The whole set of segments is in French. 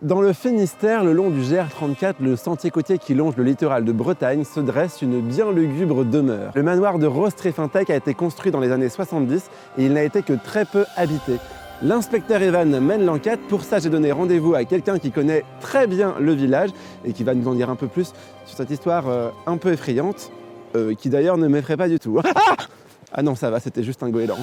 Dans le Finistère, le long du GR34, le sentier côtier qui longe le littoral de Bretagne, se dresse une bien lugubre demeure. Le manoir de Rose-Tréfintec a été construit dans les années 70 et il n'a été que très peu habité. L'inspecteur Evan mène l'enquête. Pour ça, j'ai donné rendez-vous à quelqu'un qui connaît très bien le village et qui va nous en dire un peu plus sur cette histoire un peu effrayante, qui d'ailleurs ne m'effraie pas du tout. Ah non, ça va, c'était juste un goéland.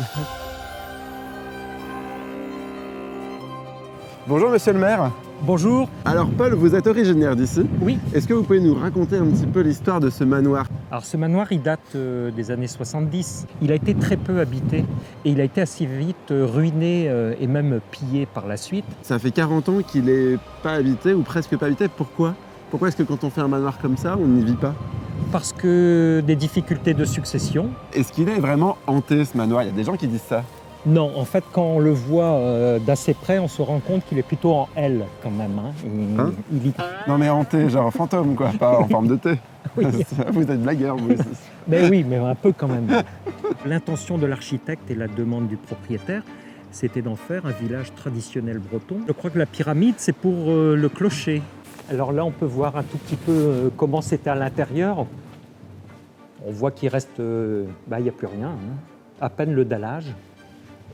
Bonjour monsieur le maire. Bonjour. Alors Paul, vous êtes originaire d'ici. Oui. Est-ce que vous pouvez nous raconter un petit peu l'histoire de ce manoir? Alors ce manoir, il date des années 70. Il a été très peu habité et il a été assez vite ruiné et même pillé par la suite. Ça fait 40 ans qu'il n'est pas habité ou presque pas habité. Pourquoi? Pourquoi est-ce que quand on fait un manoir comme ça, on n'y vit pas? Parce que des difficultés de succession. Est-ce qu'il est vraiment hanté ce manoir? Il y a des gens qui disent ça. Non, en fait, quand on le voit d'assez près, on se rend compte qu'il est plutôt en L quand même. Il Non mais hanté, genre fantôme quoi, pas en forme de T. Oui. Vous êtes blagueur vous aussi. Mais oui, mais un peu quand même. L'intention de l'architecte et la demande du propriétaire, c'était d'en faire un village traditionnel breton. Je crois que la pyramide, c'est pour le clocher. Alors là, on peut voir un tout petit peu comment c'était à l'intérieur. On voit qu'il reste... il n'y a plus rien, à peine le dallage.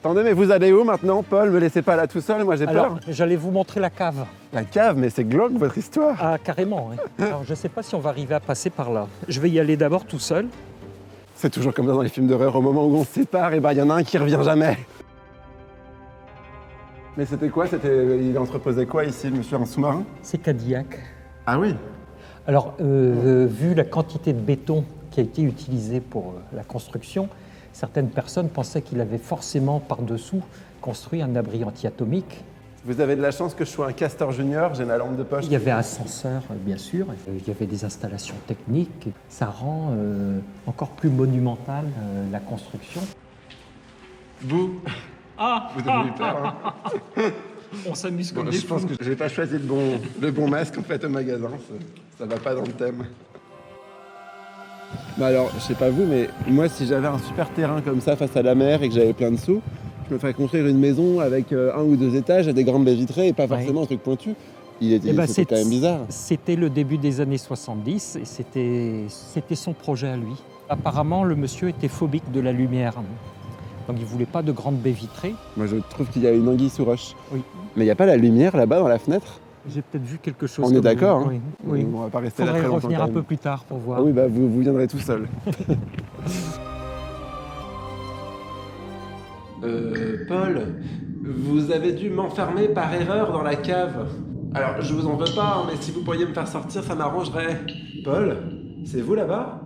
Attendez, mais vous allez où maintenant, Paul? Me laissez pas là tout seul, moi j'ai peur. Alors, j'allais vous montrer la cave. La cave, mais c'est glauque votre histoire. Ah, carrément. Alors, je ne sais pas si on va arriver à passer par là. Je vais y aller d'abord tout seul. C'est toujours comme ça dans les films d'horreur, au moment où on se sépare, et il y en a un qui revient jamais. Mais c'était quoi? Il entreposait quoi ici, le monsieur? Un sous-marin? C'est Cadillac. Ah oui? Alors, vu la quantité de béton qui a été utilisée pour la construction, certaines personnes pensaient qu'il avait forcément par-dessous construit un abri anti-atomique. Vous avez de la chance que je sois un Castor Junior, j'ai ma lampe de poche. Il y avait ascenseur, bien sûr, il y avait des installations techniques. Ça rend encore plus monumentale la construction. Vous Ah, Vous avez eu peur, hein? On s'amuse comme Bon, des je pense fous. que j'ai pas choisi le bon masque en fait au magasin, ça va pas dans le thème. Bah alors, je sais pas vous, mais moi si j'avais un super terrain comme ça face à la mer et que j'avais plein de sous, je me ferais construire une maison avec 1 ou 2 étages et des grandes baies vitrées et pas forcément un truc pointu. C'était quand même bizarre. C'était le début des années 70 et c'était son projet à lui. Apparemment, le monsieur était phobique de la lumière. Donc il ne voulait pas de grandes baies vitrées. Moi je trouve qu'il y a une anguille sous roche. Oui. Mais il n'y a pas la lumière là-bas dans la fenêtre? J'ai peut-être vu quelque chose. On est d'accord, hein? Oui. Oui. On va pas rester là Faudrait très longtemps. revenir quand un même. peu plus tard pour voir. Ah oui, bah vous viendrez tout seul. Paul, vous avez dû m'enfermer par erreur dans la cave. Alors, je vous en veux pas, hein, mais si vous pourriez me faire sortir, ça m'arrangerait. Paul, c'est vous là-bas?